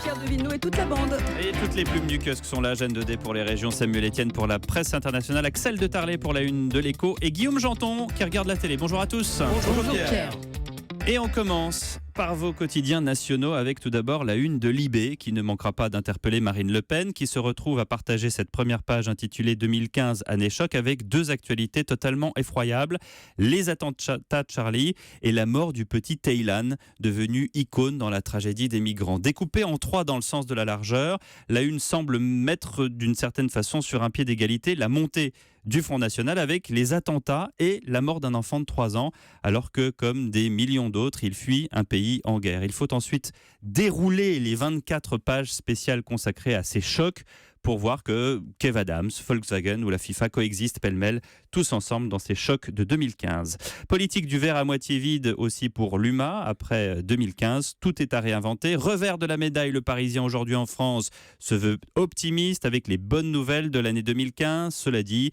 Pierre Devilleneux et toute la bande. Et toutes les plumes du kiosque sont là. Jeanne Daudet pour les régions, Samuel Etienne pour la presse internationale, Axel de Tarlet pour la une de l'Écho et Guillaume Janton qui regarde la télé. Bonjour à tous. Bonjour Pierre. Et on commence par vos quotidiens nationaux avec tout d'abord la une de Libé qui ne manquera pas d'interpeller Marine Le Pen qui se retrouve à partager cette première page intitulée 2015 année choc avec deux actualités totalement effroyables, les attentats de Charlie et la mort du petit Taylan devenu icône dans la tragédie des migrants. Découpée en trois dans le sens de la largeur, la une semble mettre d'une certaine façon sur un pied d'égalité la montée du Front National avec les attentats et la mort d'un enfant de 3 ans, alors que, comme des millions d'autres, il fuit un pays en guerre. Il faut ensuite dérouler les 24 pages spéciales consacrées à ces chocs pour voir que Kev Adams, Volkswagen ou la FIFA coexistent pêle-mêle tous ensemble dans ces chocs de 2015. Politique du verre à moitié vide aussi pour l'UMA après 2015. Tout est à réinventer. Revers de la médaille, le Parisien aujourd'hui en France se veut optimiste avec les bonnes nouvelles de l'année 2015. Cela dit,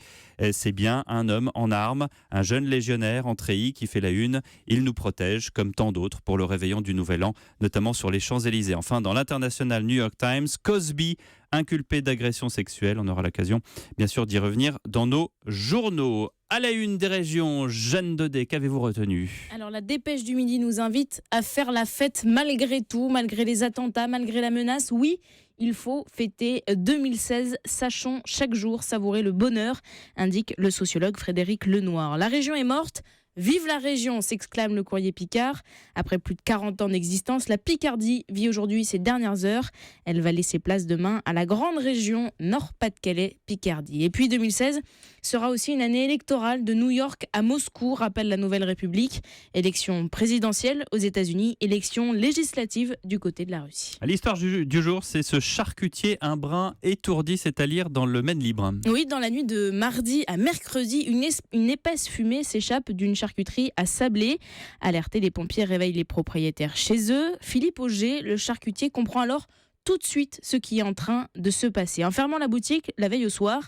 c'est bien un homme en armes, un jeune légionnaire en treillis qui fait la une. Il nous protège comme tant d'autres pour le réveillon du Nouvel An, notamment sur les Champs-Élysées. Enfin, dans l'international New York Times, Cosby inculpé d'agression sexuelle. On aura l'occasion, bien sûr, d'y revenir dans nos journaux. À la une des régions, Jeanne Daudet, qu'avez-vous retenu ? Alors, la Dépêche du Midi nous invite à faire la fête malgré tout, malgré les attentats, malgré la menace. Oui, il faut fêter 2016. Sachons chaque jour savourer le bonheur, indique le sociologue Frédéric Lenoir. La région est morte. Vive la région, s'exclame le courrier Picard. Après plus de 40 ans d'existence, la Picardie vit aujourd'hui ses dernières heures. Elle va laisser place demain à la grande région Nord-Pas-de-Calais-Picardie. Et puis 2016 sera aussi une année électorale de New York à Moscou, rappelle la Nouvelle République. Élection présidentielle aux États-Unis, élection législative du côté de la Russie. L'histoire du jour, c'est ce charcutier un brin étourdi, c'est à lire dans le Maine libre. Oui, dans la nuit de mardi à mercredi, une épaisse fumée s'échappe d'une charcuterie à Sablé. Alertés, les pompiers réveillent les propriétaires chez eux. Philippe Auger, le charcutier, comprend alors tout de suite ce qui est en train de se passer. En fermant la boutique, la veille au soir,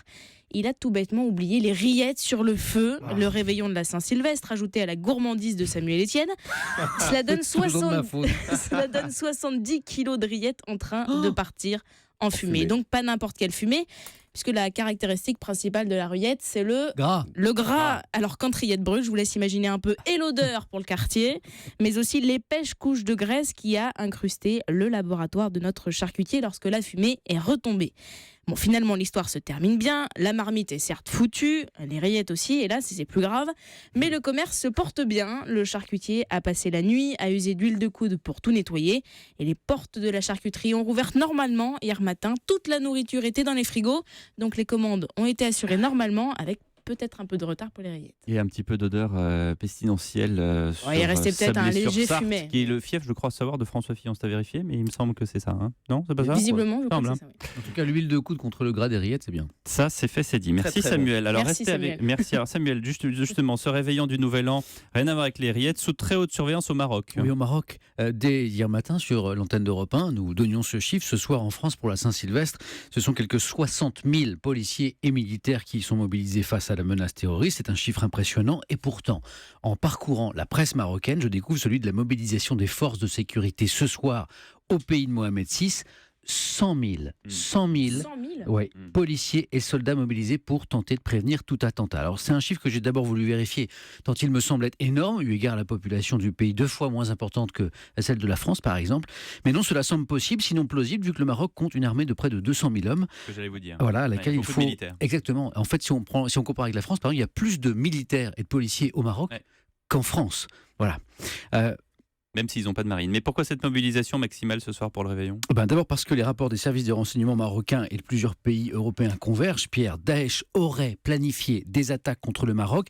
il a tout bêtement oublié les rillettes sur le feu, le réveillon de la Saint-Sylvestre, ajouté à la gourmandise de Samuel Etienne. Cela donne 70 kilos de rillettes en train de partir en fumée. Donc pas n'importe quelle fumée, puisque la caractéristique principale de la rillette, c'est le gras. Alors quand rillette brûle, je vous laisse imaginer un peu et l'odeur pour le quartier, mais aussi l'épaisse couche de graisse qui a incrusté le laboratoire de notre charcutier lorsque la fumée est retombée. Bon, finalement, l'histoire se termine bien. La marmite est certes foutue, les rillettes aussi, et là, c'est plus grave. Mais le commerce se porte bien. Le charcutier a passé la nuit à user d'huile de coude pour tout nettoyer. Et les portes de la charcuterie ont rouvert normalement hier matin. Toute la nourriture était dans les frigos. Donc les commandes ont été assurées normalement avec peut-être un peu de retard pour les rillettes. Et un petit peu d'odeur pestilentielle. Il restait peut-être un léger Sarthe, fumet. qui est le fief, je crois savoir, de François Fillon. C'est à vérifier, mais il me semble que c'est ça. Hein, non, c'est pas ça ? Visiblement, je crois que c'est ça. Oui. En tout cas, l'huile de coude contre le gras des rillettes, c'est bien. Ça, c'est fait, c'est dit. Merci très Samuel. Bon. Alors Merci, restez Samuel. avec. Merci. Alors Samuel, justement, ce réveillon du Nouvel An, rien à voir avec les rillettes, sous très haute surveillance au Maroc. Oui, au Maroc. Dès hier matin, sur l'antenne d'Europe 1, nous donnions ce chiffre. Ce soir, en France, pour la Saint-Sylvestre, ce sont quelques 60 000 policiers et militaires qui sont mobilisés face à la menace terroriste. C'est un chiffre impressionnant. Et pourtant, en parcourant la presse marocaine, je découvre celui de la mobilisation des forces de sécurité ce soir au pays de Mohamed VI. 100 000 policiers et soldats mobilisés pour tenter de prévenir tout attentat. Alors c'est un chiffre que j'ai d'abord voulu vérifier, tant il me semble être énorme, eu égard à la population du pays 2 fois moins importante que celle de la France par exemple. Mais non, cela semble possible, sinon plausible, vu que le Maroc compte une armée de près de 200 000 hommes. Que j'allais vous dire. Voilà, à laquelle il faut... militaires. Exactement. En fait, si on compare avec la France, par exemple, il y a plus de militaires et de policiers au Maroc qu'en France. Voilà. Même s'ils n'ont pas de marine. Mais pourquoi cette mobilisation maximale ce soir pour le réveillon ? D'abord parce que les rapports des services de renseignement marocains et de plusieurs pays européens convergent. Pierre, Daesh aurait planifié des attaques contre le Maroc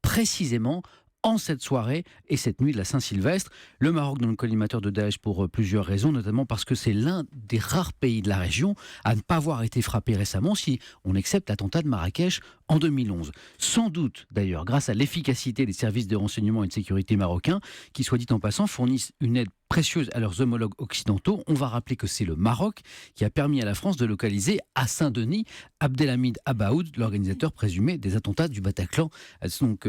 précisément en cette soirée et cette nuit de la Saint-Sylvestre. Le Maroc dans le collimateur de Daesh pour plusieurs raisons, notamment parce que c'est l'un des rares pays de la région à ne pas avoir été frappé récemment, si on accepte l'attentat de Marrakech en 2011. Sans doute, d'ailleurs, grâce à l'efficacité des services de renseignement et de sécurité marocains, qui, soit dit en passant, fournissent une aide précieuse à leurs homologues occidentaux. On va rappeler que c'est le Maroc qui a permis à la France de localiser à Saint-Denis Abdelhamid Abaoud, l'organisateur présumé des attentats du Bataclan. Donc,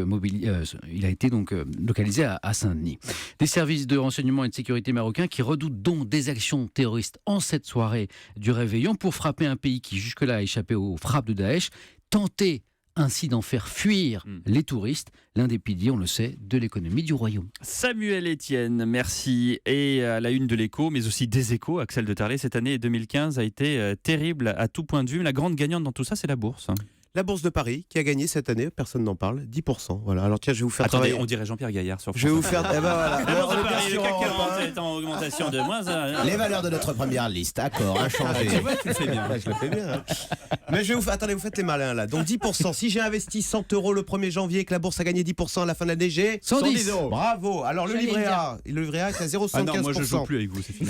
il a été donc localisé à Saint-Denis. Des services de renseignement et de sécurité marocains qui redoutent donc des actions terroristes en cette soirée du réveillon pour frapper un pays qui jusque-là a échappé aux frappes de Daesh, tenter ainsi d'en faire fuir les touristes, l'un des piliers, on le sait, de l'économie du royaume. Samuel Etienne, merci. Et à la une de l'Écho, mais aussi des Échos, Axel de Tarlé, cette année 2015 a été terrible à tout point de vue. La grande gagnante dans tout ça, c'est la bourse. La Bourse de Paris qui a gagné cette année, personne n'en parle, 10%. Voilà. Alors tiens, je vais vous faire Attendez, travailler. on dirait Jean-Pierre Gaillard sur France. Je vais vous faire. Eh ben voilà. La Bourse de Paris, le CAC 40 est en augmentation de moins 1. Les valeurs de notre première liste, accord, inchangé. Tu vois, tu le fais bien. Je le fais bien. Hein. Mais je vais vous faire. Attendez, vous faites les malins là. Donc 10%. Si j'ai investi 100 € le 1er janvier et que la bourse a gagné 10% à la fin de l'année, j'ai 110 €. Bravo. Alors le J'allais livret A est à 0,75%. Ah non, moi je joue plus avec vous, c'est fini.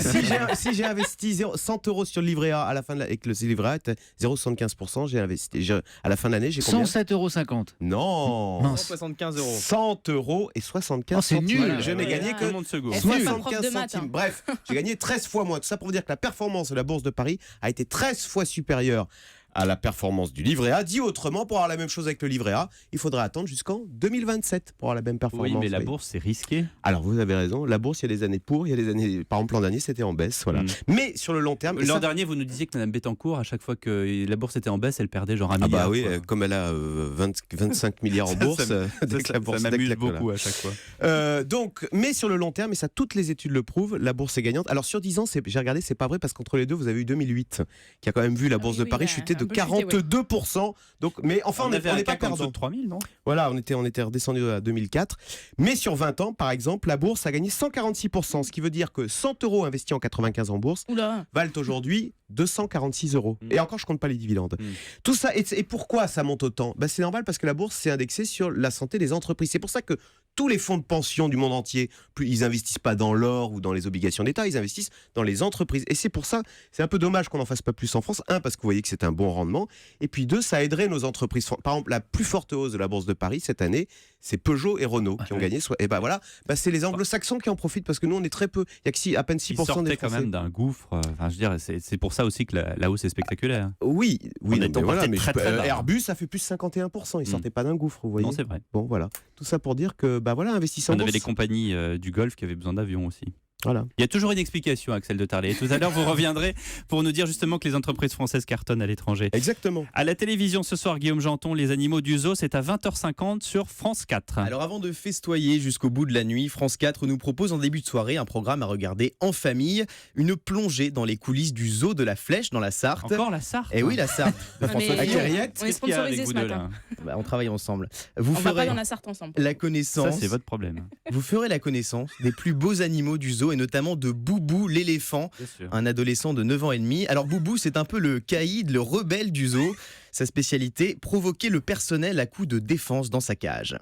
Si j'ai investi 100 € sur le livret A à la fin de et que le livret A était 0,75%, j'ai investi. À la fin de l'année, j'ai combien? 107,50 €. Non. Mince. 175 €. 100 € et 75 Oh, c'est centimes. nul. Je n'ai gagné Tout le que monde se gourre. Eh, c'est pas prof 75 de maths, centimes. hein. Bref, j'ai gagné 13 fois moins. Tout ça pour vous dire que la performance de la Bourse de Paris a été 13 fois supérieure à la performance du livret A. Dit autrement, pour avoir la même chose avec le livret A, il faudrait attendre jusqu'en 2027 pour avoir la même performance. Oui, mais la Oui. bourse, c'est risqué. Alors, vous avez raison. La Bourse, il y a des années pour, il y a des années... Par exemple, l'an dernier, c'était en baisse. Voilà. Mais sur le long terme... et L'an ça- dernier, vous nous disiez que Mme Bettencourt, à chaque fois que la bourse était en baisse, elle perdait genre un Ah milliard. bah oui, quoi. comme elle a 25 milliards en bourse, dès que la bourse ça m'amuse dès que la- beaucoup à chaque fois. Donc, mais sur le long terme, et ça toutes les études le prouvent, la bourse est gagnante. Alors sur 10 ans, j'ai regardé, c'est pas vrai parce qu'entre les deux, vous avez eu 2008 qui a quand même vu la bourse oui, de Paris ouais, chuter de un peu chuté, ouais. 42%. Donc, mais enfin, on avait n'est un pas cap en dessous perdant. de 3000, non? Voilà, on était redescendu à 2004. Mais sur 20 ans, par exemple, la bourse a gagné 146%, ce qui veut dire que 100 € investis en 95 en bourse Oula. valent aujourd'hui 246 €. Et encore, je compte pas les dividendes. Tout ça, et pourquoi ça monte autant? C'est normal parce que la bourse, c'est indexé sur la santé des entreprises. C'est pour ça que tous les fonds de pension du monde entier, ils investissent pas dans l'or ou dans les obligations d'État, ils investissent dans les entreprises. Et c'est pour ça, c'est un peu dommage qu'on n'en fasse pas plus en France. Un, parce que vous voyez que c'est un bon rendement. Et puis deux, ça aiderait nos entreprises. Par exemple, la plus forte hausse de la bourse de Paris cette année, c'est Peugeot et Renault qui ont gagné. Et ben voilà, c'est les anglo-saxons qui en profitent parce que nous, on est très peu. Il y a à peine 6% Ils des sortaient quand Français. même d'un gouffre. Enfin, je veux dire, c'est pour ça aussi que la hausse est spectaculaire. Oui, On non, est mais voilà, mais très, très bas. Airbus, ça fait plus 51%. Ils sortaient pas d'un gouffre, vous voyez. Non, c'est vrai. Bon, voilà. Tout ça pour dire que, investissez en On avait bourse. les compagnies du Golfe qui avaient besoin d'avions aussi. Voilà. Il y a toujours une explication, Axel de Tarlé. Et tout à l'heure, vous reviendrez pour nous dire justement que les entreprises françaises cartonnent à l'étranger. Exactement. À la télévision ce soir, Guillaume Janton, les animaux du zoo, c'est à 20h50 sur France 4. Alors avant de festoyer jusqu'au bout de la nuit, France 4 nous propose en début de soirée un programme à regarder en famille, une plongée dans les coulisses du zoo de la Flèche dans la Sarthe. Encore la Sarthe? Et oui, la Sarthe de Ah, François mais Pinault. Ariette, on est Qu'est-ce qu'il y a avec sponsorisé vous ce deux, matin. là On travaille ensemble. Vous On va pas ferez dans la Sarthe ensemble. la connaissance. Ça, c'est votre problème. Vous ferez la connaissance des plus beaux animaux du zoo et notamment de Boubou l'éléphant, Bien sûr. un adolescent de 9 ans et demi. Alors Boubou, c'est un peu le caïd, le rebelle du zoo. Sa spécialité, provoquer le personnel à coups de défense dans sa cage.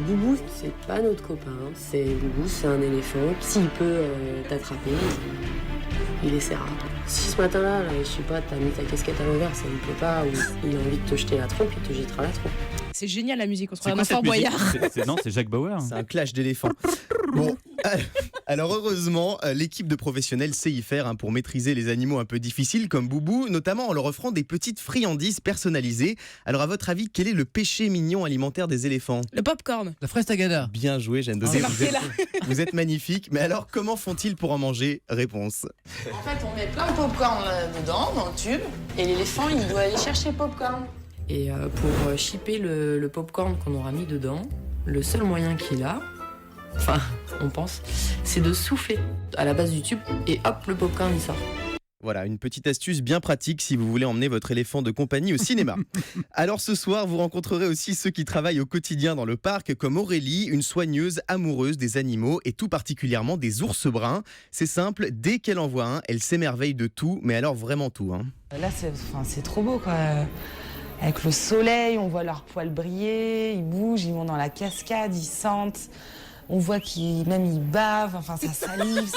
Boubou, c'est pas notre copain. Boubou, c'est un éléphant. S'il peut t'attraper, il essaiera. Si ce matin-là, je sais pas, t'as mis ta casquette à l'envers, ça ne plaît pas, ou il a envie de te jeter la trompe, il te jettera la trompe. C'est génial la musique, on se C'est croit quoi dans cette Fort musique? Boyard. Non, c'est Jacques Bauer. C'est un clash d'éléphants. Bon, alors heureusement, l'équipe de professionnels sait y faire pour maîtriser les animaux un peu difficiles comme Boubou, notamment en leur offrant des petites friandises personnalisées. Alors à votre avis, quel est le péché mignon alimentaire des éléphants? Le popcorn. La fraise tagada. Bien joué, Jeanne C'est Dosé. marqué là. Vous êtes magnifique, mais alors comment font-ils pour en manger? Réponse. En fait, on met plein de popcorn dedans, dans le tube, et l'éléphant, il doit aller chercher le popcorn. Et pour shipper le popcorn qu'on aura mis dedans, le seul moyen qu'il a, enfin, on pense, c'est de souffler à la base du tube, et hop, le popcorn il sort. Voilà, une petite astuce bien pratique si vous voulez emmener votre éléphant de compagnie au cinéma. Alors ce soir, vous rencontrerez aussi ceux qui travaillent au quotidien dans le parc, comme Aurélie, une soigneuse amoureuse des animaux et tout particulièrement des ours bruns. C'est simple, dès qu'elle en voit un, elle s'émerveille de tout, mais alors vraiment tout. Là, c'est trop beau, quoi. Avec le soleil, on voit leurs poils briller, ils bougent, ils vont dans la cascade, ils sentent. On voit qu'ils bavent, enfin ça salive.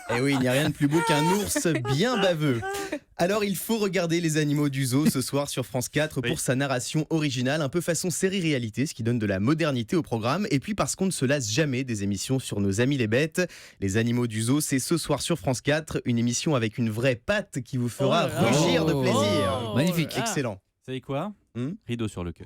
Et oui, il n'y a rien de plus beau qu'un ours bien baveux. Alors il faut regarder Les Animaux du Zoo ce soir sur France 4 pour sa narration originale, un peu façon série-réalité, ce qui donne de la modernité au programme. Et puis parce qu'on ne se lasse jamais des émissions sur nos amis les bêtes. Les Animaux du Zoo, c'est ce soir sur France 4, une émission avec une vraie patte qui vous fera rugir de plaisir. Magnifique. Excellent. Vous savez quoi ? Rideau sur le cœur.